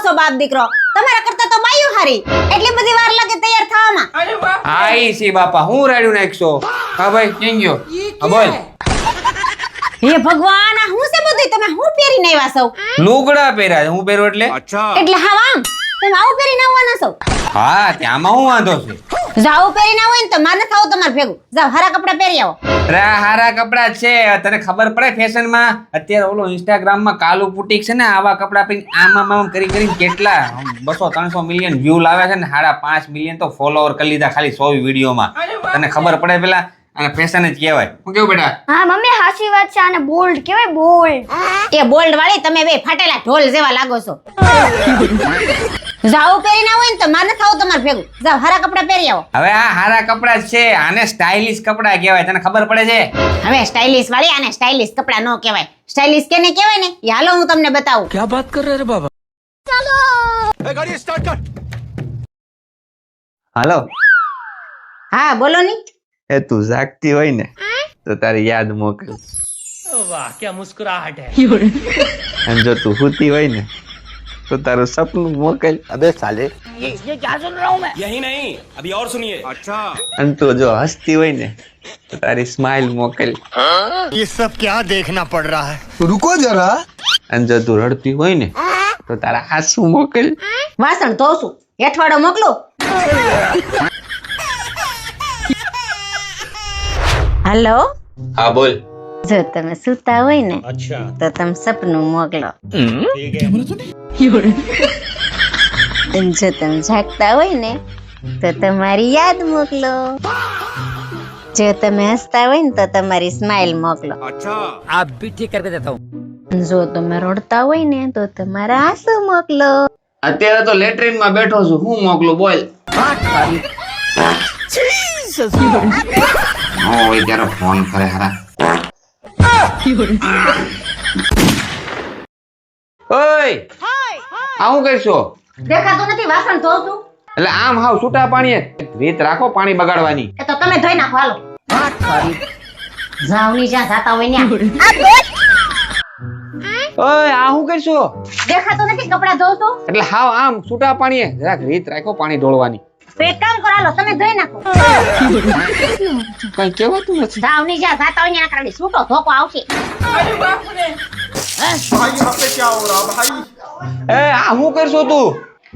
છો બાપ દીકરો? તમારા કરતા તો બાયું હારી. એટલી બધી વાર લાગે તૈયાર થવામાં. આઈ સી બાપા હું રાડ્યું નાખશો. હા ભાઈ કેમ ગયો? હા બોલ. હે ભગવાન, આ હું છે બધું? તમે હું પહેરીને આવ્યા છો? લુગડા પહેર્યા છે. હું પહેરું એટલે? એટલે હા આમ તમે આવું પહેરીને આવવાના છો? હા ત્યાંમાં હું વાંધો છે? જાવ પહેરીને આવો ને તો મારે થાવ તમારે ભેગું. જાવ હારા કપડા પહેરી આવો. અરે આ હારા કપડા છે. તને ખબર પડે ફેશન માં અત્યારે ઓલો ઇન્સ્ટાગ્રામ માં કાલુ બુટીક છે ને, આવા કપડા પહેરી આમ કરીને કેટલા 200-300 મિલિયન વ્યૂ લાવે છે ને, 5.5 મિલિયન તો ફોલોવર કરી લીધા ખાલી 100 વિડીયોમાં. તને ખબર પડે પેલા? અને ફેશન જ કહેવાય. હું કેવું બેટા? હા મમ્મી સાચી વાત છે, આને બોલ્ડ કહેવાય, બોલ્ડ. એ બોલ્ડ વાળી તમે બે ફાટેલા ઢોલ જેવા લાગો છો. જાવ પહેરીને આવો ને તો મારે થાવ તમારે ભેગું. જાવ હારા કપડા પહેરી આવો. હવે આ હારા કપડા છે, આને સ્ટાઇલિશ કપડા કહેવાય. તને ખબર પડે છે? હવે સ્ટાઇલિશ વાળી આને સ્ટાઇલિશ કપડા નો કહેવાય. સ્ટાઇલિશ કેને કહેવાય ને એ હાલો હું તમને બતાવું. क्या बात कर रहे रे बाबा? ए, गाड़ी स्टार्ट कर। હાલો. હા બોલો ની. એ તું જાગતી હોય ને તો તારી યાદ મોકલ. वाह क्या मुस्कुराहट है। અને જો તું સૂતી હોય ને તો તારું સપનું મોકલ. अबे साले। यही नहीं अभी और सुनिए। अच्छा અને તું જો હસતી હોય ને તો તારી સ્માઇલ મોકલ. ये सब क्या देखना पड़ रहा है? रुको जरा। અને જો તું રડતી હોય ને તો તારા આંસુ મોકલ. વાસણ ધોશું હેઠવાડો મોકલો. હાલો. હા બોલ. જો તમે સૂતા હોય ને अच्छा તો તમે સપનું મોકલો. ठीक है। અને જો તમે જાગતા હોય ને તો તમારી યાદ મોકલો. જો તમે હસતા હોય ને તો તમારી સ્માઇલ મોકલો. अच्छा आप भी ठीक करके देता हूँ। અને જો તમે રડતા હોય ને તો તમારા આંસુ મોકલો. અત્યારે તો લેટ્રિન માં બેઠો છું. હું મોકલું બોલ. હોય ત્યારે ફોન કરે હારા. ઓય આ હું કરશો? દેખાતું નથી વાસણ ધોઉં છું. એટલે આમ હાવ છૂટા પાણીએ રીત રાખો પાણી બગાડવાની. એ તો તમે ધોઈ નાખો હાલો. જાવની જ્યાં જાતા હોય ત્યાં. ઓય આ હું કરશો? દેખાતું નથી કપડા ધોઉં છું. એટલે હાવ આમ છૂટા પાણીએ જરાક રીત રાખો પાણી ઢોળવાની. તો એક કામ કરો હાલો તમે ધોઈ નાખો. કઈ કહેવાતું નથી. જાવની જ્યાં જાતા હોય ત્યાં આકડી છૂટો ધોકો આવશે. भाई यहाँ पे क्या हो रहा भाई? એ આ હું કરશો તું?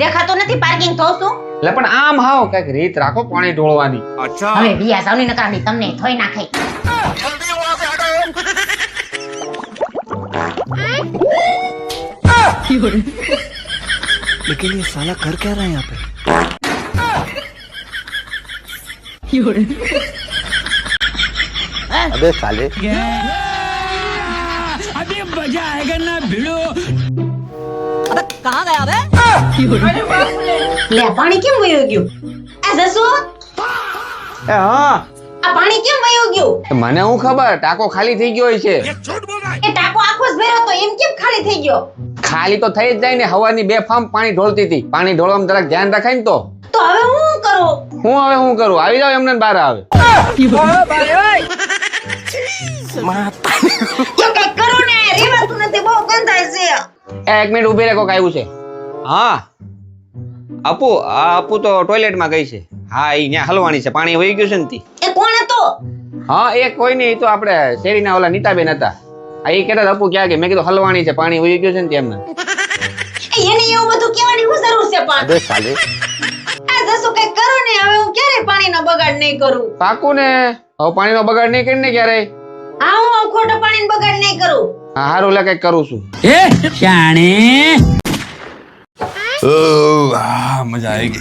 દેખાતું નથી પાર્કિંગ ધોઉં છું. એટલે પણ આમ હાવ કઈક રીત રાખો પાણી ઢોળવાની. अच्छा હવે વિયા જાવની નકરાની તમને ધોઈ નાખે. लेकिन ये साला कर क्या रहा है यहाँ पे? अबे साले। अभी मजा आएगा ना भिड़ो। લે પાણી કેમ વયું ગયું? આ જસુ એ હા આ પાણી કેમ વયું ગયું? મને હું ખબર ટાંકો ખાલી થઈ ગયો છે. એ ટાંકો આખો જ ભર્યો તો એમ કેમ ખાલી થઈ ગયો? ખાલી તો થઈ જ જાય ને. હવાની બે ફાર્મ પાણી ઢોળતી હતી. પાણી ઢોળવામાં જરાક ધ્યાન રખાય ને તો. તો હવે હું કરું? હું કરું? આવી જાવ એમને બહાર આવે. જો કઈ કરો ને રેવાતું નથી બહુ ગંધાય છે. એક મિનિટ ઉભી રહે કોક આવ્યું છે. હા અપુ અપુ તો ટોયલેટમાં ગઈ છે. હા ઈ ન્યા હલવાની છે. પાણી વહી ગયું છે ને તી. એ કોણ હતો? હા એક કોઈ નહીં. ઈ તો આપણે શેરીના ઓલા નીતાબેન હતા. આ ઈ કહેતા અપુ ક્યાં ગઈ? મેં કીધું હલવાની છે પાણી વહી ગયું છે ને તેમને. એને એવું બધું કહેવાની શું જરૂર છે પણ? अबे साले। આ જસુ કઈ કરો ને હવે હું ક્યારે પાણીનો બગાડ નહીં કરું. પાકું ને? હવે પાણીનો બગાડ નહીં કરીને ક્યારે? હા હું ખોટો પાણીનો બગાડ નહીં કરું. હા હારું લે કઈક કરું છું. मजा आएगी।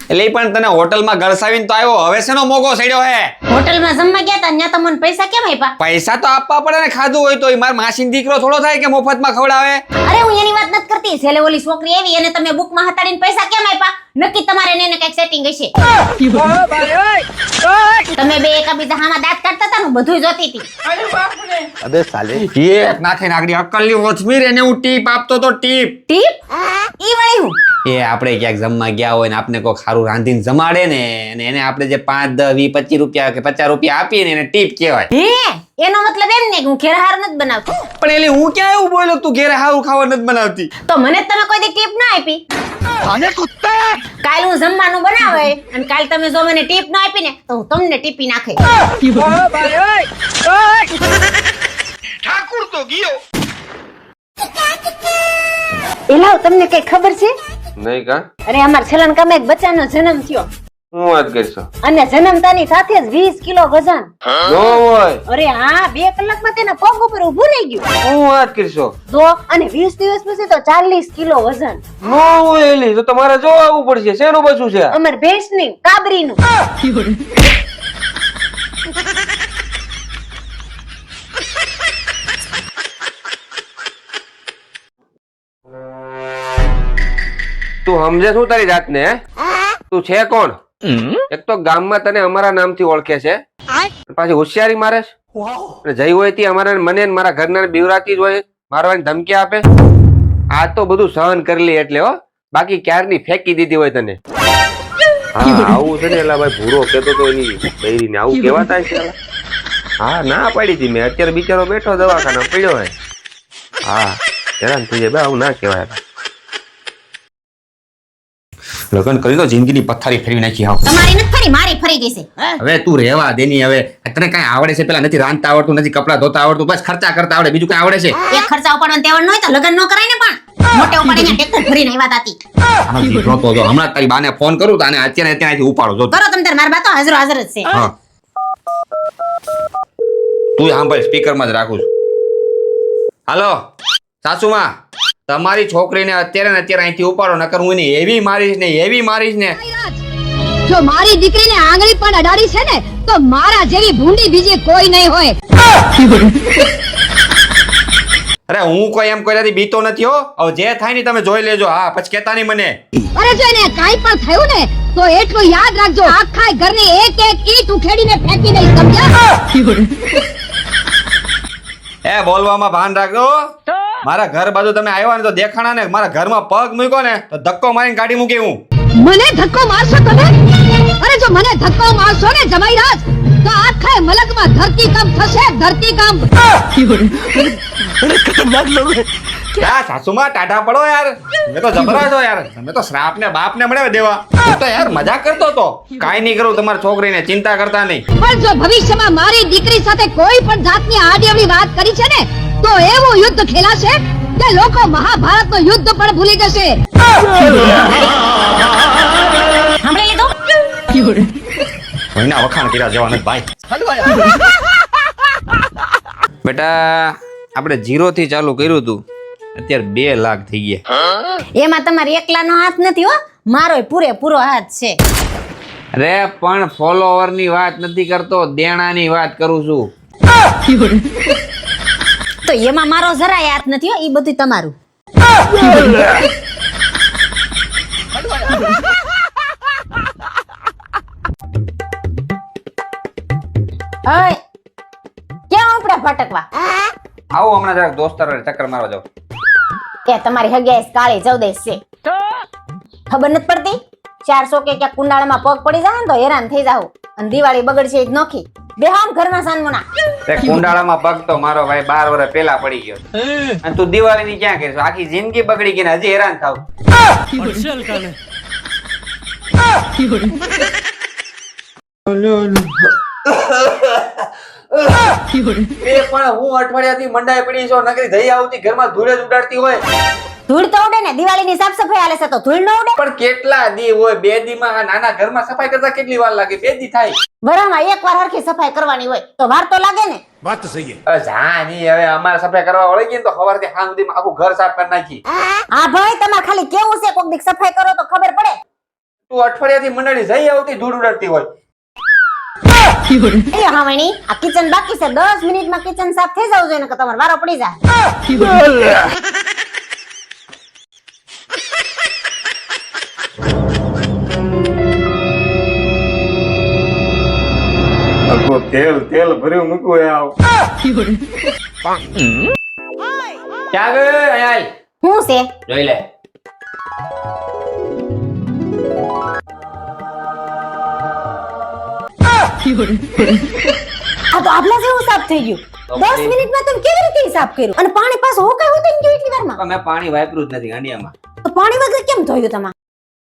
એટલે ઈ પણ તને હોટલમાં ગળસાવીને તો આવ્યો. હવે શેનો મોગો સડ્યો હે? હોટલમાં જમવા ગયા તા ત્યાં તમને પૈસા કેમ આપ્યા? પૈસા તો આપવા પડે ને. ખાધું હોય તો. ઈ માર માસીનો દીકરો થોડો થાય કે મફતમાં ખવડાવે? અરે હું એની વાત નથી કરતી. છેલ્લે ઓલી છોકરી આવી અને તમે બુકમાં હતાડીને પૈસા કેમ આપ્યા? નક્કી તમારે એને કઈક સેટિંગ હશે. તમે બે એકબીજા હામાં દાંત કાઢતા હતા ને બધું જોતી હતી. अबे साले। એક નાખે નાગડી અક્કલની ઓછમી રે ને હું ટીપ આપતો તો ટીપ. ટીપ? ઈ વળી હું? એ આપણે ક્યાંક જમવા ગયા હોય ને આપને કોઈ ખારું રાંધીને જમાડે ને અને એને આપણે જે 5, 10, 20, 25 રૂપિયા કે 50 રૂપિયા આપીએ ને એને ટીપ કહેવાય. હે એનો મતલબ એમ ને કે હું ઘેર હારું નથી બનાવતી. પણ એલી હું ક્યાં એવું બોલ્યો તું ઘેરે હારું ખાવા નથી બનાવતી? તો મને જ તમે કોઈ દી ટીપ ના આપી. કાલ હું જમવાનું બનાવે અને કાલ તમે જો મને ટીપ ના આપી ને તો હું તમને ટીપી નાખે. ठाकुर तो गियो એલાવ તમને કઈ ખબર છે? નહીં કા? અરે અમાર છેલ્લા કામે એક બચ્ચાનો જન્મ થયો હું વાત કરશો? અને જન્મતાની સાથે જ 20 કિલો વજન. નો હોય. અરે હા 2 કલાકમાં તેના પગ ઉપર ઊભું રહી ગયું. હું વાત કરશો? જો અને 20 દિવસ પછી તો 40 કિલો વજન. નો હોય એલી, તો તમારે જો આવવું પડશે. શેનું બચું છે? અમાર ભેંસની કાબરીનું. તું સમજે શું તારી જાતને? તું છે કોણ? એક તો ગામમાં તને અમારા નામથી ઓળખે છે, પાછી હોશિયારી મારે છે. અને જઈ હોય તી અમારા મને ને મારા ઘરના બીવરાતી જ હોય, મારવાની ધમકી આપે. આ તો બધું સહન કરી લે એટલે હો, બાકી ક્યારની ફેંકી દીધી હોય તને. હા આવું છે ને એલા ભાઈ ભૂરો કેતો તો એની બૈરીને આવું કેવાતા છે. હા ના પાડી હતી મેં. અત્યારે બિચારો બેઠો દવાખાના પડ્યો હોય. હા હેરાન થઈ જાય ભાઈ, આવું ના કહેવાય. લગન કરી તો જિંદગીની પથારી ફેરવી નાખી. હાવ તમારી નથી ફરી, મારી ફરી ગઈ છે. હવે તું રહેવા દેની. હવે તને કઈ આવડે છે? પેલા નથી રાંધતા આવડતું, નથી કપડા ધોતા આવડતું, બસ ખર્ચા કરતા આવડે, બીજું કઈ આવડે છે? એક ખર્ચા ઉપાડવાનું તેવડ ન હોય તો લગન ન કરાય ને. પણ મોટે ઉપાડીને ટેક્ટર ભરીને આવ્યા હતી. આનો દીકરો તો જો હમણાં તારી બાને ફોન કરું તો આને અત્યારે ત્યાંથી ઉપાડો. જો કરો તમે તાર, મારા બા તો હાજર હાજર જ છે. હા તું સાંભળ, સ્પીકરમાં જ રાખું છું. હાલો સાસુમાં, તમારી છોકરીને અત્યારે ને અત્યારે અહીંથી ઉપાડો, નકર હું એને એવી મારીશ ને. જો મારી દીકરીને આંગળી પણ અડાડી છે ને તો મારા જેવી ભૂંડી બીજી કોઈ નહીં હોય. અરે હું કોઈ એમ કોઈ બીતો નથી હો. હવે જે થાય ને તમે જોઈ લેજો. હા પછી કેતા નહીં મને. અરે જો એને કાઈ પણ થયું ને તો એટલું યાદ રાખજો, આખા ઘરની એક એક ઈંટ ઉખેડીને ફેંકી દઈશ, સમજ્યા? એ બોલવામાં ભાન રાખજો. મારા ઘર બાજુ તમે આવ્યા ને તો દેખાણા ને મારા ઘરમાં પગ મૂક્યો ને તો ધક્કો મારીને કાઢી મૂકી હું. મને ધક્કો મારશો તમે? અરે જો મને ધક્કો મારશો ને જમાઈરાજ તો આખા મલકમાં ધરતીકંપ થશે, ધરતીકંપ. खतरनाक लोग हैं। યાર સાસુમાં ટાટા પડો યાર. તમે તો જબરા છો યાર. તમે તો શ્રાપ ને બાપ ને મળે દેવા. હું તો યાર મજાક કરતો તો. કાઈ નહીં કરું તમારી છોકરીને, ચિંતા કરતા નહીં. પણ જો ભવિષ્યમાં મારી દીકરી સાથે કોઈ પણ જાતની આડીઅવળી વાત કરી છે ને તો એવું યુદ્ધ ખેલાશે કે લોકો મહાભારતનું યુદ્ધ પણ ભૂલી જશે. સાંભળી લીધું? કોઈના વખાણ કર્યા જવાના ભાઈ. બેટા આપણે 0 થી ચાલુ કર્યું હતું, અત્યારે 2 લાખ થઈ ગયા. એમાં તમારે એકલાનો હાથ નથી હો, મારોય પૂરેપૂરો હાથ છે. અરે પણ ફોલોવર ની વાત નથી કરતો, દેણાની વાત કરું છું. તો એમાં મારો જરાય હાથ નથી હો, ઈ બધું તમારું. ઓય ક્યાં ઉપડે ભટકવા? આવો હમણાં જરાક દોસ્તાર ચક્કર મારવા જાવ. કે તમારી હગાઈ કાળી ચૌદેશ છે, ખબર નથી પડતી? 400 કે ક્યાંક કુંડાળામાં પગ પડી જાય ને તો હેરાન થઈ જાવ, અને દિવાળી બગડશે જ નોખી. બેહામ ઘરમાં સાનમોના. તે કુંડાળામાં પગ તો મારો ભાઈ 12 વર્ષ પહેલા પડી ગયો, અને તું દિવાળી ની ક્યાં કરીશ? આખી જિંદગી બગડી ગઈ ને હજી હેરાન થાવ. એ પણ હું અઠવાડિયાથી મંડાઈ પડી છો, નકરી દઈ આવતી ઘરમાં ધૂળ જ ઉડાડતી હોય. ધૂળ તો ઉડે ને, દિવાળીની સાફ સફાઈ હાલે છે તો ધૂળ ન ઉડે? પણ કેટલા દી હોય? 2 દી માં આ નાના ઘરમાં સફાઈ કરતા કેટલી વાર લાગે? 2 દી થાય. વરામાં એકવાર હરખી સફાઈ કરવાની હોય તો વાર તો લાગે ને. बात तो सही है। જા ની હવે અમારે સફાઈ કરવા વળી ગઈ ને તો સવારથી સાંજ સુધીમાં આખું ઘર સાફ કરી નાખી. હા ભાઈ, તમારે ખાલી કેવું છે, કોક દીક સફાઈ કરો તો ખબર પડે. તું અઠવાડિયાથી મંડળી જઈ આવતી ધૂળ ઉડાડતી હોય. એ હાવણી, આ કિચન બાકી છે, 10 મિનિટમાં કિચન સાફ થઈ જવું જોઈએ ને કે તમારો વારો પડી જાય. તેલ ભર્યું મૂકવું આવ. ક્યાં ગયો? અહીંયા આય. શું છે? જોઈ લે. આ તો આપલા જેવું સાફ થઈ ગયું તો 10 પછી- મિનિટમાં તમે કેવી રીતે સાફ કર્યું અને પાણી પાછું હોકાય હોતું ગયું એટલી વારમાં મેં પાણી વાપર્યું જ નથી ગાંડિયામાં તો પાણી વગર કેમ ધોયું તમે